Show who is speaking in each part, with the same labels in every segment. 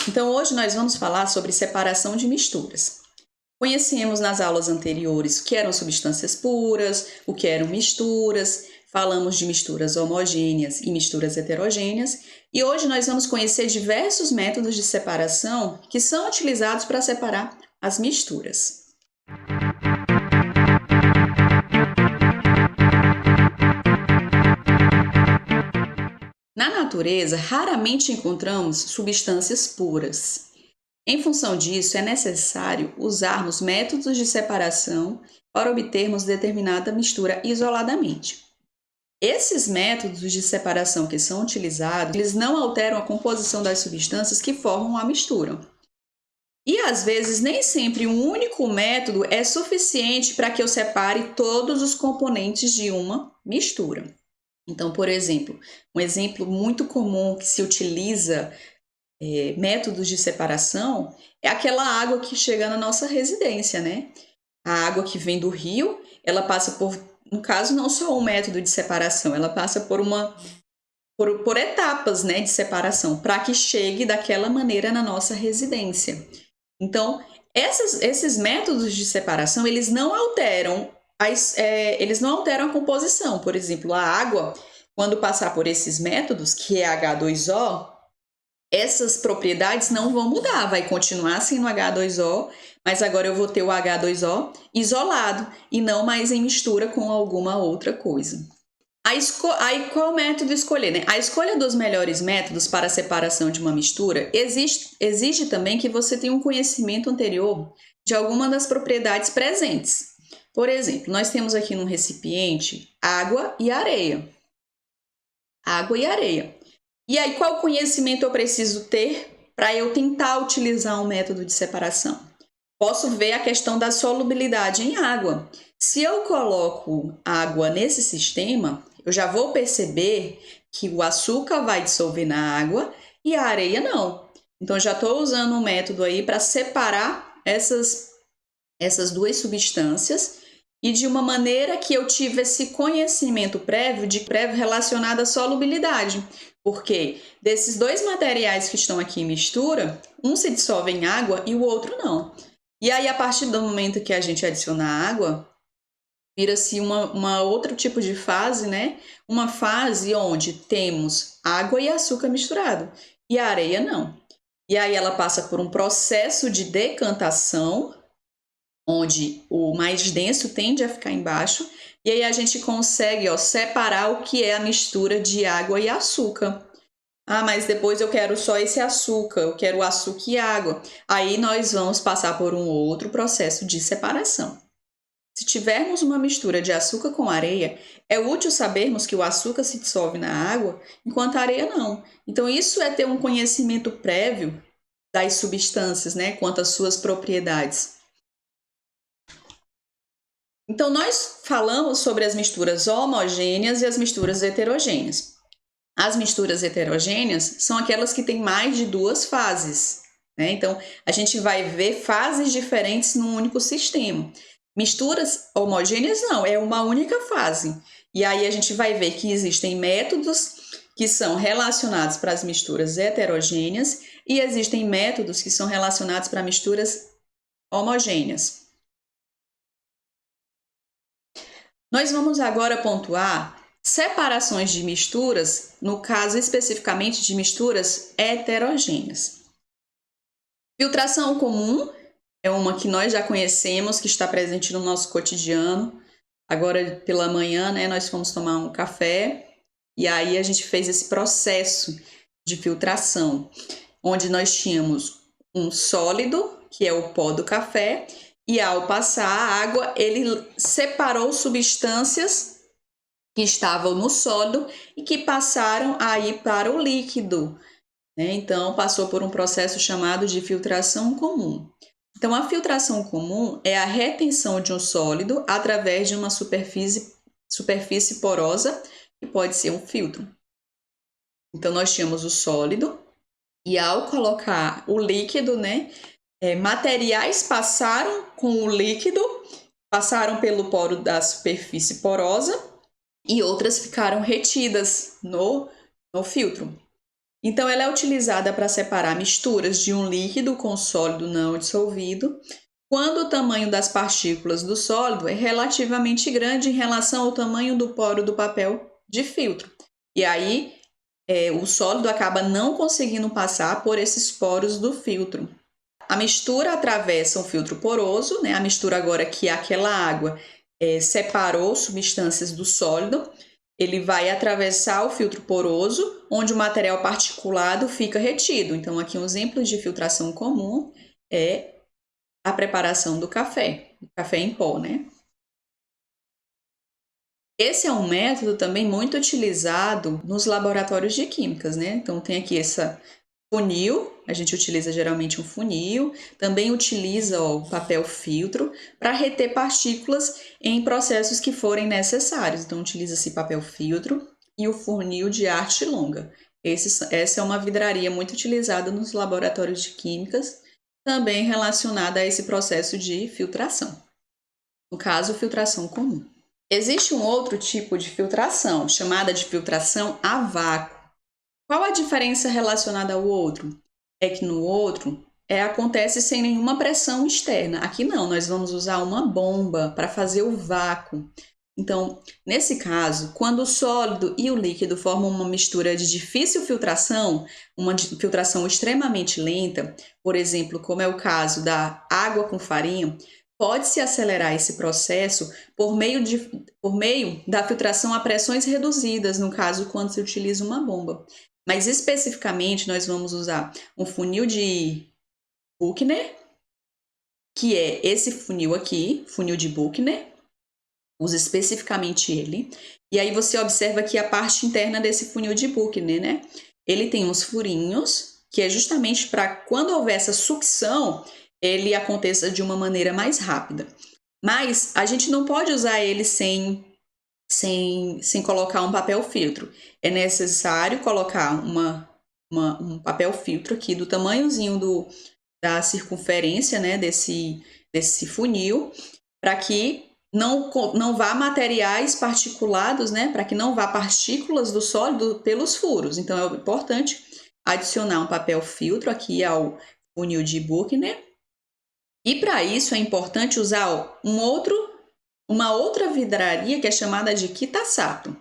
Speaker 1: Então hoje nós vamos falar sobre separação de misturas. Conhecemos nas aulas anteriores o que eram substâncias puras, o que eram misturas, falamos de misturas homogêneas e misturas heterogêneas, e hoje nós vamos conhecer diversos métodos de separação que são utilizados para separar as misturas. Na natureza, raramente encontramos substâncias puras. Em função disso, é necessário usarmos métodos de separação para obtermos determinada mistura isoladamente. Esses métodos de separação que são utilizados, eles não alteram a composição das substâncias que formam a mistura. E às vezes nem sempre um único método é suficiente para que eu separe todos os componentes de uma mistura. Então, por exemplo, um exemplo muito comum que se utiliza métodos de separação é aquela água que chega na nossa residência, né? A água que vem do rio, ela passa por, no caso, não só um método de separação, ela passa por etapas, né, de separação, para que chegue daquela maneira na nossa residência. Então, esses métodos de separação, eles não alteram a composição. Por exemplo, a água, quando passar por esses métodos, que é H2O, essas propriedades não vão mudar, vai continuar sendo H2O, mas agora eu vou ter o H2O isolado e não mais em mistura com alguma outra coisa. Aí qual método escolher, né? A escolha dos melhores métodos para a separação de uma mistura exige também que você tenha um conhecimento anterior de alguma das propriedades presentes. Por exemplo, nós temos aqui no recipiente água e areia. Água e areia. E aí, qual conhecimento eu preciso ter para eu tentar utilizar um método de separação? Posso ver a questão da solubilidade em água. Se eu coloco água nesse sistema, eu já vou perceber que o açúcar vai dissolver na água e a areia não. Então, já estou usando um método aí para separar essas duas substâncias e de uma maneira que eu tive esse conhecimento prévio relacionado à solubilidade. Porque desses dois materiais que estão aqui em mistura, um se dissolve em água e o outro não. E aí, a partir do momento que a gente adiciona água, vira-se uma outro tipo de fase, né? Uma fase onde temos água e açúcar misturado e a areia não. E aí ela passa por um processo de decantação, onde o mais denso tende a ficar embaixo, e aí a gente consegue separar o que é a mistura de água e açúcar. Ah, mas depois eu quero só esse açúcar, eu quero açúcar e água. Aí nós vamos passar por um outro processo de separação. Se tivermos uma mistura de açúcar com areia, é útil sabermos que o açúcar se dissolve na água, enquanto a areia não. Então, isso é ter um conhecimento prévio das substâncias, né, quanto às suas propriedades. Então, nós falamos sobre as misturas homogêneas e as misturas heterogêneas. As misturas heterogêneas são aquelas que têm mais de duas fases, né? Então, a gente vai ver fases diferentes num único sistema. Misturas homogêneas não, é uma única fase. E aí a gente vai ver que existem métodos que são relacionados para as misturas heterogêneas e existem métodos que são relacionados para misturas homogêneas. Nós vamos agora pontuar separações de misturas, no caso especificamente de misturas heterogêneas. Filtração comum é uma que nós já conhecemos, que está presente no nosso cotidiano. Agora pela manhã, né, nós fomos tomar um café e aí a gente fez esse processo de filtração, onde nós tínhamos um sólido, que é o pó do café, e ao passar a água, ele separou substâncias que estavam no sólido e que passaram a ir para o líquido, né? Então, passou por um processo chamado de filtração comum. Então, a filtração comum é a retenção de um sólido através de uma superfície porosa, que pode ser um filtro. Então, nós tínhamos o sólido e ao colocar o líquido, né, materiais passaram com o líquido, passaram pelo poro da superfície porosa e outras ficaram retidas no filtro. Então, ela é utilizada para separar misturas de um líquido com sólido não dissolvido, quando o tamanho das partículas do sólido é relativamente grande em relação ao tamanho do poro do papel de filtro. E aí, o sólido acaba não conseguindo passar por esses poros do filtro. A mistura atravessa um filtro poroso, né? A mistura agora que aquela água separou substâncias do sólido, ele vai atravessar o filtro poroso, onde o material particulado fica retido. Então, aqui um exemplo de filtração comum é a preparação do café em pó, né? Esse é um método também muito utilizado nos laboratórios de químicas, né? Então, tem aqui essa funil, a gente utiliza geralmente um funil, também utiliza o papel filtro para reter partículas em processos que forem necessários. Então, utiliza-se papel filtro e o funil de arte longa. Essa é uma vidraria muito utilizada nos laboratórios de químicas, também relacionada a esse processo de filtração. No caso, filtração comum. Existe um outro tipo de filtração, chamada de filtração a vácuo. Qual a diferença relacionada ao outro? É que no outro acontece sem nenhuma pressão externa. Aqui não, nós vamos usar uma bomba para fazer o vácuo. Então, nesse caso, quando o sólido e o líquido formam uma mistura de difícil filtração, uma filtração extremamente lenta, por exemplo, como é o caso da água com farinha, pode-se acelerar esse processo por meio da filtração a pressões reduzidas, no caso, quando se utiliza uma bomba. Mas especificamente nós vamos usar um funil de Buchner, que é esse funil aqui, funil de Buchner, usa especificamente ele. E aí você observa aqui a parte interna desse funil de Buchner, né? Ele tem uns furinhos, que é justamente para quando houver essa sucção, ele aconteça de uma maneira mais rápida. Mas a gente não pode usar ele sem colocar um papel filtro. É necessário colocar um papel filtro aqui do tamanhozinho da circunferência, né, desse funil, para que não vá materiais particulados, né, para que não vá partículas do sólido pelos furos. Então, é importante adicionar um papel filtro aqui ao funil de Buchner. E para isso é importante usar uma outra vidraria que é chamada de Kitasato.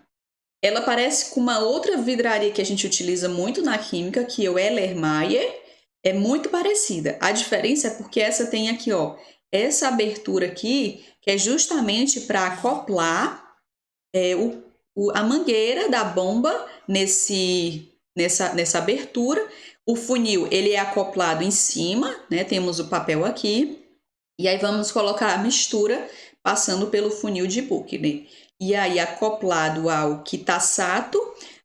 Speaker 1: Ela parece com uma outra vidraria que a gente utiliza muito na química, que é o Erlenmeyer, é muito parecida. A diferença é porque essa tem aqui, ó, essa abertura aqui, que é justamente para acoplar a mangueira da bomba nessa abertura. O funil, ele é acoplado em cima, né? Temos o papel aqui. E aí vamos colocar a mistura passando pelo funil de Buchner. E aí, acoplado ao Kitasato,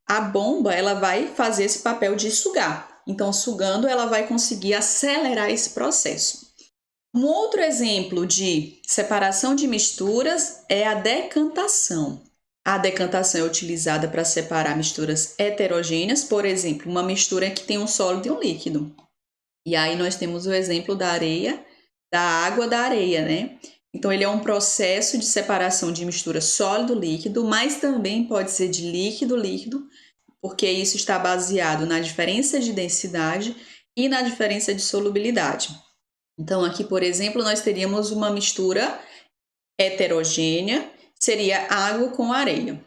Speaker 1: a bomba ela vai fazer esse papel de sugar. Então, sugando, ela vai conseguir acelerar esse processo. Um outro exemplo de separação de misturas é a decantação. A decantação é utilizada para separar misturas heterogêneas, por exemplo, uma mistura que tem um sólido e um líquido. E aí nós temos o exemplo da areia, da água da areia, né? Então, ele é um processo de separação de mistura sólido-líquido, mas também pode ser de líquido-líquido, porque isso está baseado na diferença de densidade e na diferença de solubilidade. Então, aqui, por exemplo, nós teríamos uma mistura heterogênea, seria água com areia.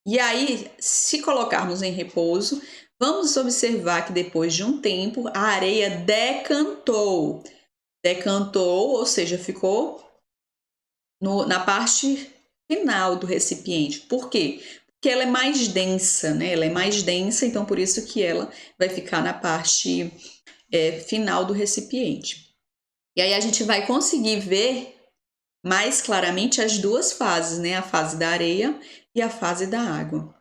Speaker 1: E aí, se colocarmos em repouso, vamos observar que depois de um tempo, a areia decantou. Decantou, ou seja, ficou na parte final do recipiente. Por quê? Porque ela é mais densa, né? Ela é mais densa, então por isso que ela vai ficar na parte final do recipiente. E aí a gente vai conseguir ver mais claramente as duas fases, né? A fase da areia e a fase da água.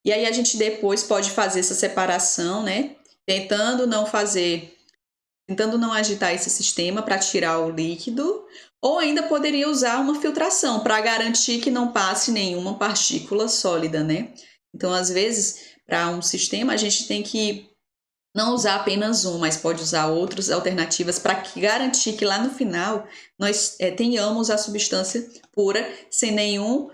Speaker 1: E aí a gente depois pode fazer essa separação, né? Tentando não agitar esse sistema para tirar o líquido, ou ainda poderia usar uma filtração para garantir que não passe nenhuma partícula sólida, né? Então, às vezes, para um sistema, a gente tem que não usar apenas um, mas pode usar outras alternativas para garantir que lá no final nós tenhamos a substância pura sem nenhum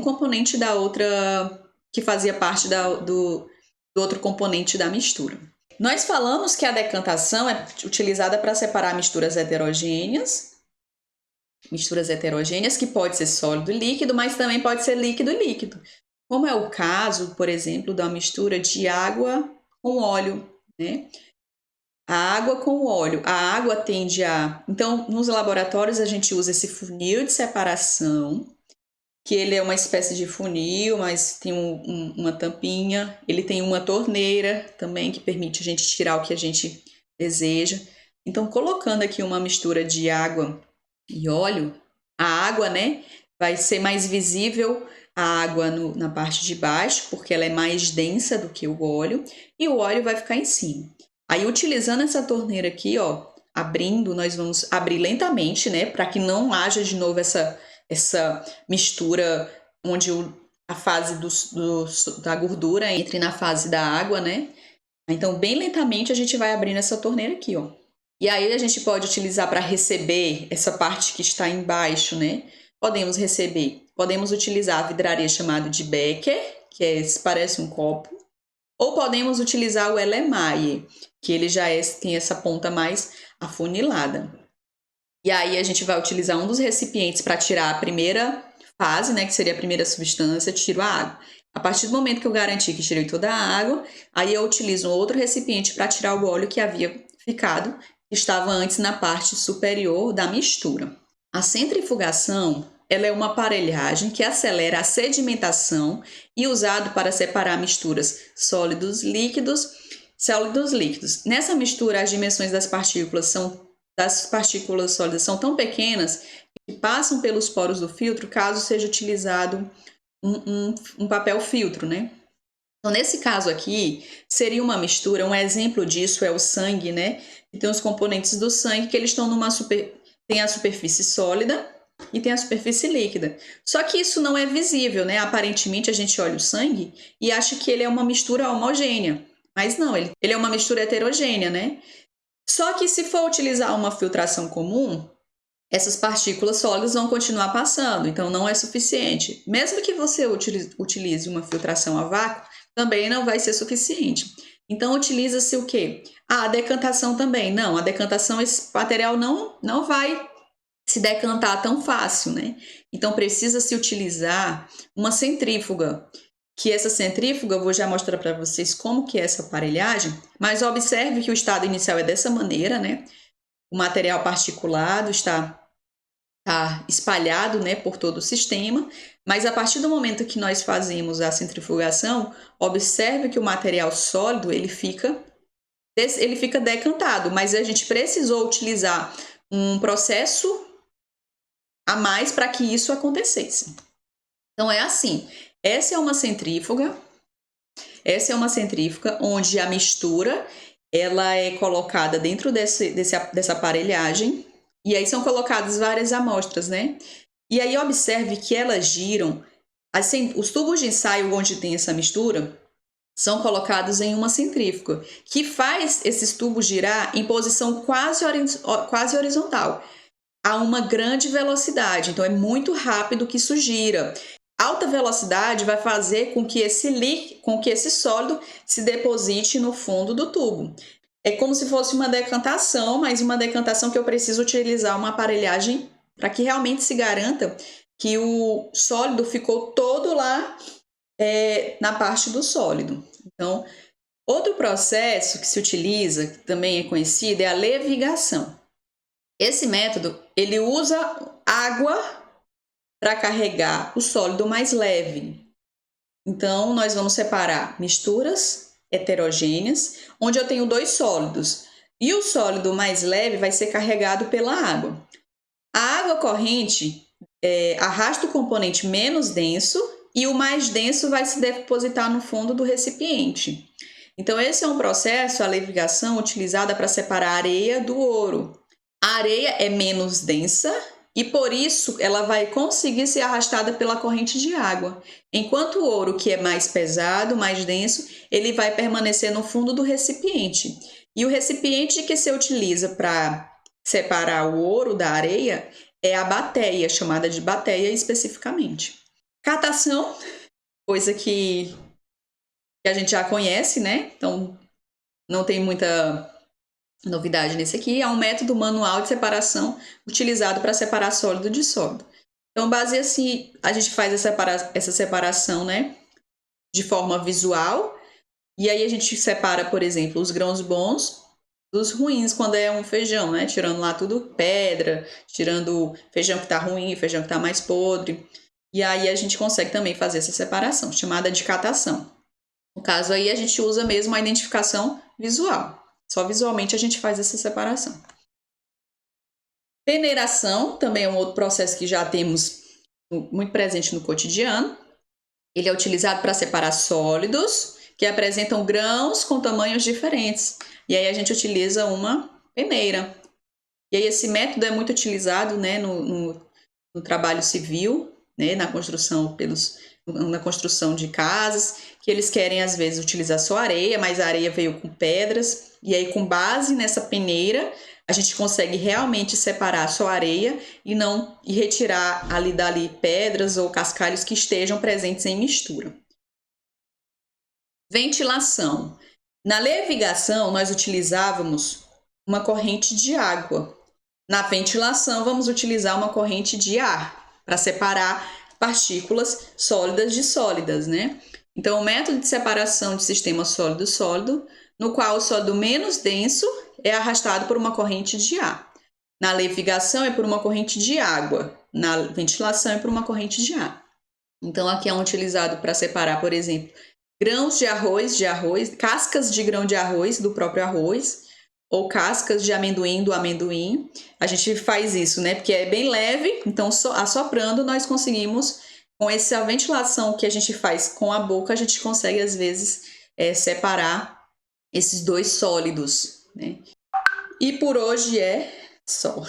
Speaker 1: componente da outra que fazia parte do outro componente da mistura. Nós falamos que a decantação é utilizada para separar misturas heterogêneas que pode ser sólido e líquido, mas também pode ser líquido e líquido. Como é o caso, por exemplo, da mistura de água com óleo, né? A água com óleo. A água tende a... Então, nos laboratórios, a gente usa esse funil de separação, que ele é uma espécie de funil, mas tem uma tampinha. Ele tem uma torneira também, que permite a gente tirar o que a gente deseja. Então, colocando aqui uma mistura de água e óleo, a água, né, vai ser mais visível a água na parte de baixo, porque ela é mais densa do que o óleo, e o óleo vai ficar em cima. Aí, utilizando essa torneira aqui, ó, abrindo, nós vamos abrir lentamente, né, para que não haja de novo essa mistura onde a fase da gordura entre na fase da água, né? Então, bem lentamente, a gente vai abrindo essa torneira aqui, ó. E aí, a gente pode utilizar para receber essa parte que está embaixo, né? Podemos utilizar a vidraria chamada de Becker, parece um copo, ou podemos utilizar o Erlenmeyer, que ele já tem essa ponta mais afunilada. E aí a gente vai utilizar um dos recipientes para tirar a primeira fase, né, que seria a primeira substância, tiro a água. A partir do momento que eu garantir que tirei toda a água, aí eu utilizo outro recipiente para tirar o óleo que havia ficado, que estava antes na parte superior da mistura. A centrifugação, ela é uma aparelhagem que acelera a sedimentação e usado para separar misturas sólidos líquidos. Nessa mistura, as dimensões das partículas sólidas são tão pequenas que passam pelos poros do filtro caso seja utilizado um papel filtro, né? Então, nesse caso aqui, seria uma mistura, um exemplo disso é o sangue, né? Que tem os componentes do sangue que eles estão tem a superfície sólida e tem a superfície líquida. Só que isso não é visível, né? Aparentemente, a gente olha o sangue e acha que ele é uma mistura homogênea. Mas não, ele é uma mistura heterogênea, né? Só que se for utilizar uma filtração comum, essas partículas sólidas vão continuar passando, então não é suficiente. Mesmo que você utilize uma filtração a vácuo, também não vai ser suficiente. Então utiliza-se o quê? A decantação também. Não, a decantação, esse material não vai se decantar tão fácil, né? Então precisa-se utilizar uma centrífuga, que essa centrífuga, eu vou já mostrar para vocês como que é essa aparelhagem, mas observe que o estado inicial é dessa maneira, né? O material particulado está espalhado, né, por todo o sistema, mas a partir do momento que nós fazemos a centrifugação, observe que o material sólido ele fica decantado, mas a gente precisou utilizar um processo a mais para que isso acontecesse. Então é assim, essa é uma centrífuga onde a mistura ela é colocada dentro dessa aparelhagem e aí são colocadas várias amostras, né? E aí observe que elas giram, assim, os tubos de ensaio onde tem essa mistura são colocados em uma centrífuga, que faz esses tubos girar em posição quase horizontal, a uma grande velocidade. Então é muito rápido que isso gira. Alta velocidade vai fazer com que esse sólido se deposite no fundo do tubo. É como se fosse uma decantação, mas uma decantação que eu preciso utilizar uma aparelhagem para que realmente se garanta que o sólido ficou todo lá na parte do sólido. Então, outro processo que se utiliza, que também é conhecido, é a levigação. Esse método, ele usa água para carregar o sólido mais leve. Então, nós vamos separar misturas heterogêneas, onde eu tenho dois sólidos, e o sólido mais leve vai ser carregado pela água. A água corrente arrasta o componente menos denso e o mais denso vai se depositar no fundo do recipiente. Então, esse é um processo, a levigação, utilizada para separar a areia do ouro. A areia é menos densa e por isso ela vai conseguir ser arrastada pela corrente de água. Enquanto o ouro, que é mais pesado, mais denso, ele vai permanecer no fundo do recipiente. E o recipiente que se utiliza para separar o ouro da areia é a bateia, chamada de bateia especificamente. Catação, coisa que a gente já conhece, né? Então, não tem muita novidade nesse aqui, é um método manual de separação utilizado para separar sólido de sólido. Então, base assim, a gente faz essa separação, né, de forma visual, e aí a gente separa, por exemplo, os grãos bons dos ruins quando é um feijão, né, tirando lá tudo pedra, tirando feijão que tá ruim, feijão que tá mais podre, e aí a gente consegue também fazer essa separação, chamada de catação. No caso aí, a gente usa mesmo a identificação visual. Só visualmente a gente faz essa separação. Peneiração também é um outro processo que já temos muito presente no cotidiano. Ele é utilizado para separar sólidos que apresentam grãos com tamanhos diferentes. E aí a gente utiliza uma peneira. E aí esse método é muito utilizado, né, no trabalho civil, né, na construção de casas, que eles querem às vezes utilizar só areia, mas a areia veio com pedras, e aí com base nessa peneira, a gente consegue realmente separar só a areia e retirar ali dali pedras ou cascalhos que estejam presentes em mistura. Ventilação. Na levigação, nós utilizávamos uma corrente de água. Na ventilação, vamos utilizar uma corrente de ar para separar partículas sólidas de sólidas, né? Então, o método de separação de sistema sólido-sólido, no qual o sólido menos denso é arrastado por uma corrente de ar. Na levigação é por uma corrente de água. Na ventilação é por uma corrente de ar. Então, aqui é um utilizado para separar, por exemplo, grãos de arroz, cascas de grão de arroz, do próprio arroz, ou cascas de amendoim, do amendoim. A gente faz isso, né? Porque é bem leve, então assoprando nós conseguimos, com essa ventilação que a gente faz com a boca, a gente consegue, às vezes, separar esses dois sólidos, né? E por hoje é só.